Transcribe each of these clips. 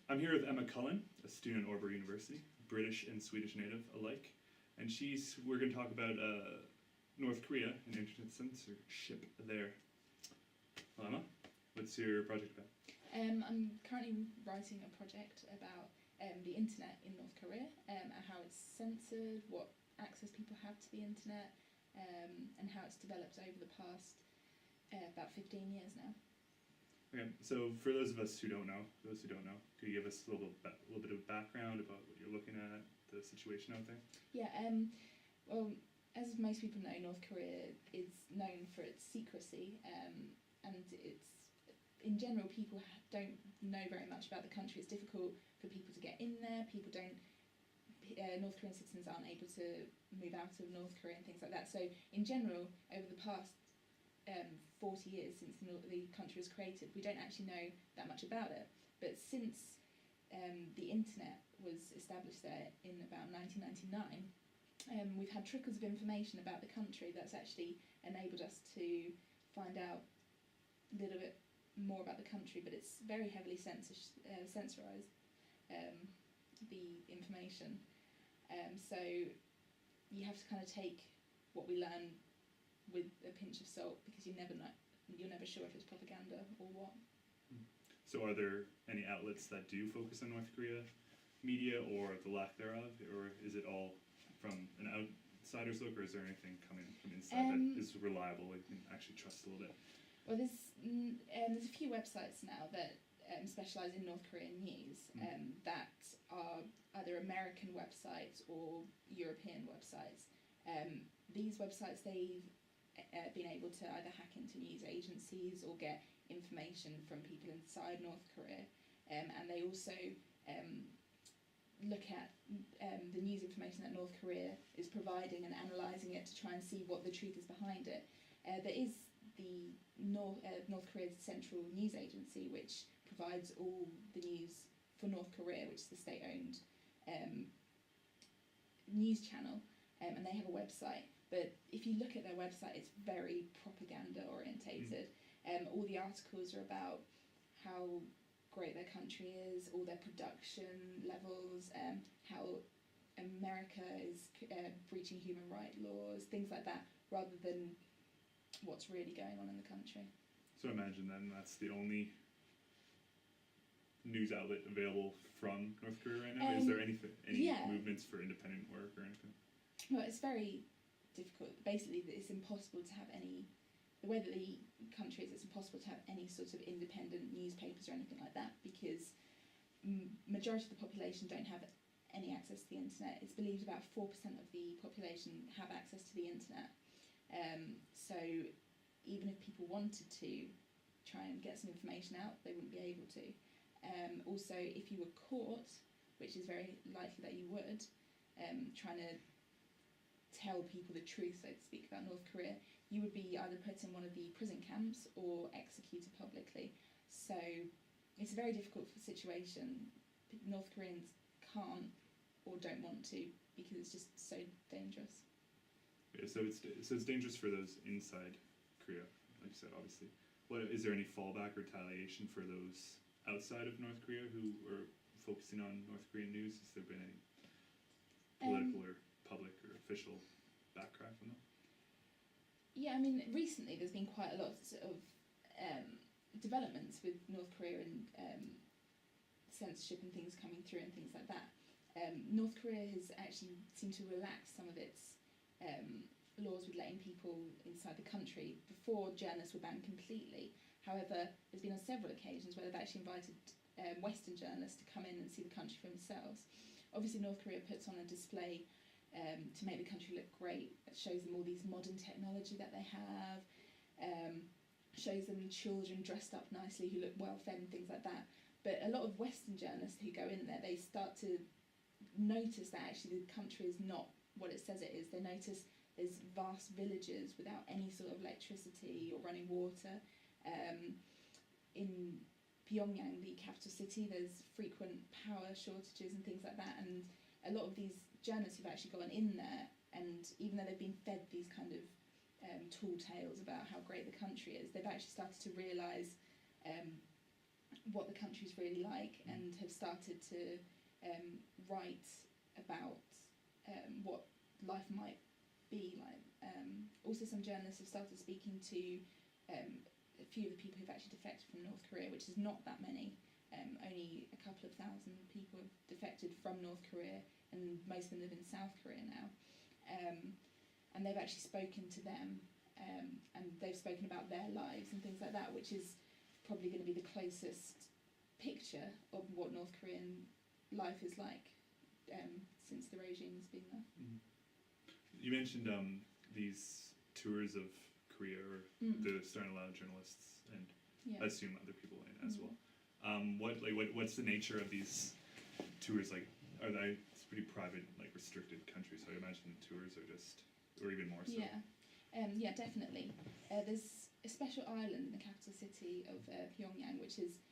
I'm here with Emma Cullen, a student at Örebro University, British and Swedish native alike, and we're going to talk about North Korea and internet censorship there. Well, Emma, what's your project about? I'm currently writing a project about the internet in North Korea, and how it's censored, what access people have to the internet, and how it's developed over the past about 15 years now. Okay, so for those who don't know, could you give us a little bit of background about what you're looking at, the situation out there? Yeah, well, as most people know, North Korea is known for its secrecy, and it's, in general, people don't know very much about the country. It's difficult for people to get in there. North Korean citizens aren't able to move out of North Korea and things like that. So, in general, over the past 40 years since the country was created, we don't actually know that much about it. But since the internet was established there in about 1999, we've had trickles of information about the country that's actually enabled us to find out a little bit more about the country, but it's very heavily censorized, the information. So you have to kind of take what we learn with a pinch of salt, because you're never sure if it's propaganda or what. So are there any outlets that do focus on North Korea media, or the lack thereof, or is it all from an outsider's look, or is there anything coming from inside that is reliable, you can actually trust a little bit? Well, there's a few websites now that specialise in North Korean news, that are either American websites or European websites. These websites, they've been able to either hack into news agencies or get information from people inside North Korea, and they also look at the news information that North Korea is providing and analysing it to try and see what the truth is behind it. There is the North Korea's Central News Agency, which provides all the news for North Korea, which is the state-owned news channel, and they have a website. But if you look at their website, it's very propaganda orientated. All the articles are about how great their country is, all their production levels, how America is breaching human rights laws, things like that, rather than what's really going on in the country. So imagine then that's the only news outlet available from North Korea right now? Is there any movements for independent work or anything? Well, it's very difficult. Basically, it's impossible to have any. The way that the country is, it's impossible to have any sort of independent newspapers or anything like that, because majority of the population don't have any access to the internet. It's believed about 4% of the population have access to the internet. So even if people wanted to try and get some information out, they wouldn't be able to. Also, if you were caught, which is very likely that you would, trying to tell people the truth, so to speak, about North Korea, you would be either put in one of the prison camps or executed publicly. So it's a very difficult situation. North Koreans can't or don't want to, because it's just so dangerous. Yeah, so it's dangerous for those inside Korea, like you said, obviously. Is there any fallback or retaliation for those outside of North Korea who are focusing on North Korean news? Has there been any political or public or official backcry from them? Yeah, I mean, recently there's been quite a lot of developments with North Korea and censorship and things coming through and things like that. North Korea has actually seemed to relax some of its laws with letting people inside the country. Before, journalists were banned completely. However, there's been on several occasions where they've actually invited Western journalists to come in and see the country for themselves. Obviously, North Korea puts on a display to make the country look great. It shows them all these modern technology that they have, shows them children dressed up nicely who look well fed and things like that. But a lot of Western journalists who go in there, they start to notice that actually the country is not what it says it is. They notice there's vast villages without any sort of electricity or running water. In Pyongyang, the capital city, there's frequent power shortages and things like that, and a lot of these journalists who've actually gone in there, and even though they've been fed these kind of tall tales about how great the country is, they've actually started to realise what the country's really like, and have started to write about what life might be like. Also, some journalists have started speaking to a few of the people who've actually defected from North Korea, which is not that many. Only a couple of thousand people have defected from North Korea, and most of them live in South Korea now. And they've actually spoken to them, and they've spoken about their lives and things like that, which is probably going to be the closest picture of what North Korean life is like since the regime's been there. Mm-hmm. You mentioned these tours of Korea, or they're starting to allow journalists and I assume other people in as well. What's the nature of these tours like? Are they, it's pretty private, like restricted countries, so I imagine the tours are just, or even more so. Yeah, definitely. There's a special island in the capital city of Pyongyang, which is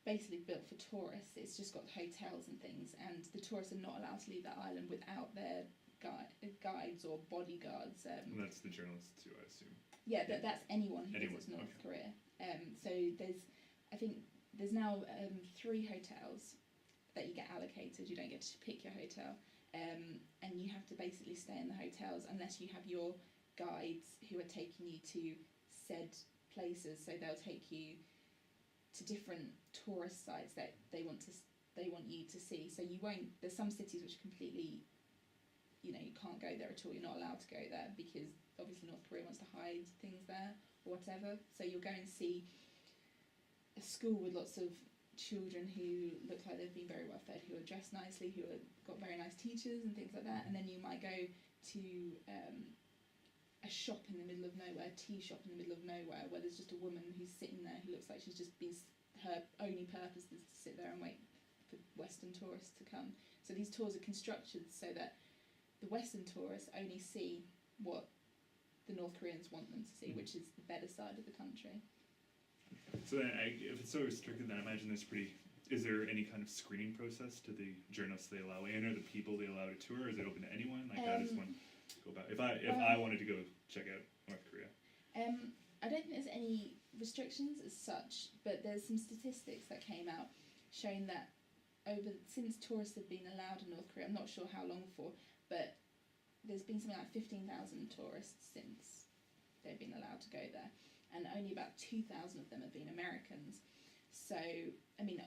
basically built for tourists. It's just got hotels and things, and the tourists are not allowed to leave that island without their guides or bodyguards. And that's the journalists too, I assume. Yeah, that's anyone who visits North Korea. So I think there's now 3 hotels that you get allocated. You don't get to pick your hotel, and you have to basically stay in the hotels unless you have your guides who are taking you to said places. So they'll take you to different tourist sites that they want you to see. So you won't. There's some cities which completely, you can't go there at all. You're not allowed to go there because obviously North Korea wants to hide things there or whatever. So you'll go and see a school with lots of children who look like they've been very well fed, who are dressed nicely, who have got very nice teachers and things like that. And then you might go to a shop in the middle of nowhere, a tea shop in the middle of nowhere, where there's just a woman who's sitting there who looks like she's just been, her only purpose is to sit there and wait for Western tourists to come. So these tours are constructed so that the Western tourists only see what the North Koreans want them to see, which is the better side of the country. So then, if it's so restricted, then I imagine is there any kind of screening process to the journalists they allow in, or the people they allow to tour? Is it open to anyone? Like, how does one go about? If I wanted to go check out North Korea, I don't think there's any restrictions as such, but there's some statistics that came out showing that since tourists have been allowed in North Korea, I'm not sure how long for, but there's been something like 15,000 tourists since they've been allowed to go there, and only about 2,000 of them have been Americans. So, I mean,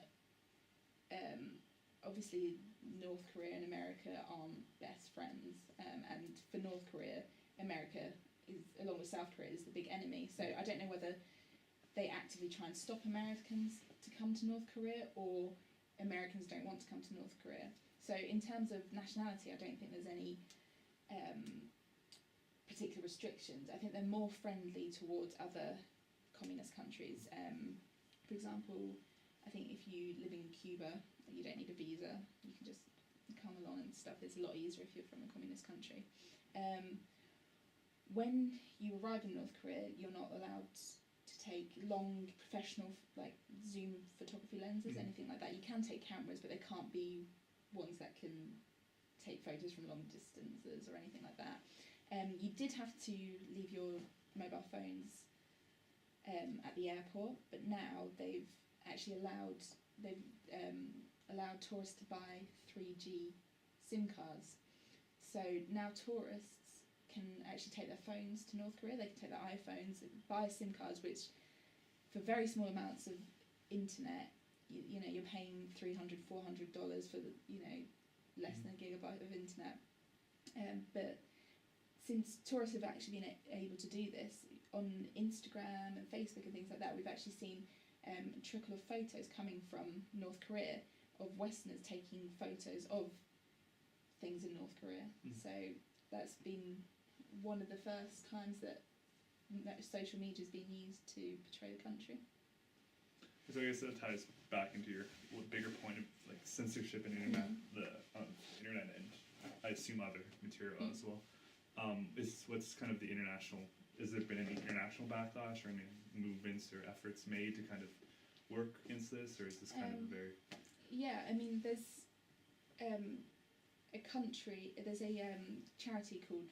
obviously North Korea and America aren't best friends, and for North Korea, America is, along with South Korea, is the big enemy. So I don't know whether they actively try and stop Americans to come to North Korea, or Americans don't want to come to North Korea. So in terms of nationality, I don't think there's any particular restrictions. I think they're more friendly towards other communist countries. For example, I think if you live in Cuba, you don't need a visa. You can just come along and stuff. It's a lot easier if you're from a communist country. When you arrive in North Korea, you're not allowed to take long professional like zoom photography lenses, anything like that. You can take cameras, but they can't be ones that can take photos from long distances or anything like that. You did have to leave your mobile phones at the airport, but now they've actually allowed tourists to buy 3G SIM cards. So now tourists can actually take their phones to North Korea. They can take their iPhones, buy SIM cards, which for very small amounts of internet, you're paying $300, $400 for less than a gigabyte of internet. But since tourists have actually been able to do this on Instagram and Facebook and things like that, we've actually seen a trickle of photos coming from North Korea of Westerners taking photos of things in North Korea. So that's been one of the first times that social media has been used to portray the country. So I guess that ties back into your bigger point of like censorship and internet, the internet, and I assume other material as well. What's kind of the international? Has there been any international backlash or any movements or efforts made to kind of work against this, or is this kind of a very? Yeah, I mean, there's a charity called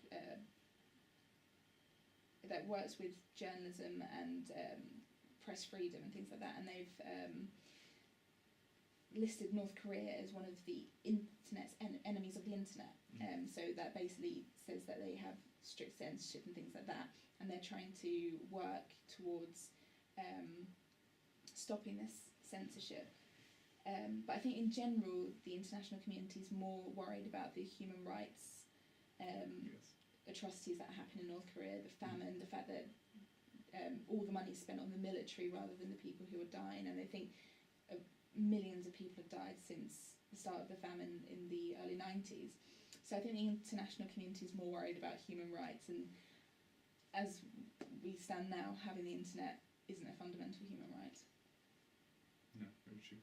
that works with journalism and press freedom and things like that, and listed North Korea as one of the internet's enemies of the internet. So that basically says that they have strict censorship and things like that, and they're trying to work towards stopping this censorship. But I think in general the international community is more worried about the human rights atrocities that happen in North Korea, the famine, the fact that all the money is spent on the military rather than the people who are dying, and they think millions of people have died since the start of the famine in the early 90s. So I think the international community is more worried about human rights, and as we stand now, having the internet isn't a fundamental human right. No, very true.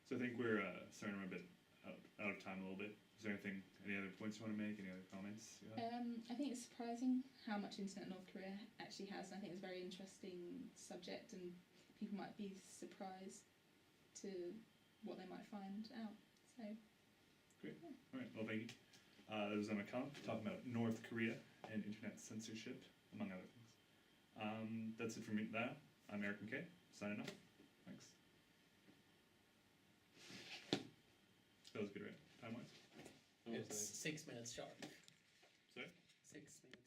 So I think we're starting to run a bit out of time a little bit. Is there any other points you want to make, any other comments you have? I think it's surprising how much internet North Korea actually has, and I think it's a very interesting subject, and people might be surprised to what they might find out. So great. Yeah. All right. Well, thank you. That was Emma Cullen talking about North Korea and internet censorship, among other things. That's it from me now. I'm Eric McKay, signing off. Thanks. That was good, right? Time-wise? It's 6 minutes sharp. Sorry? 6 minutes.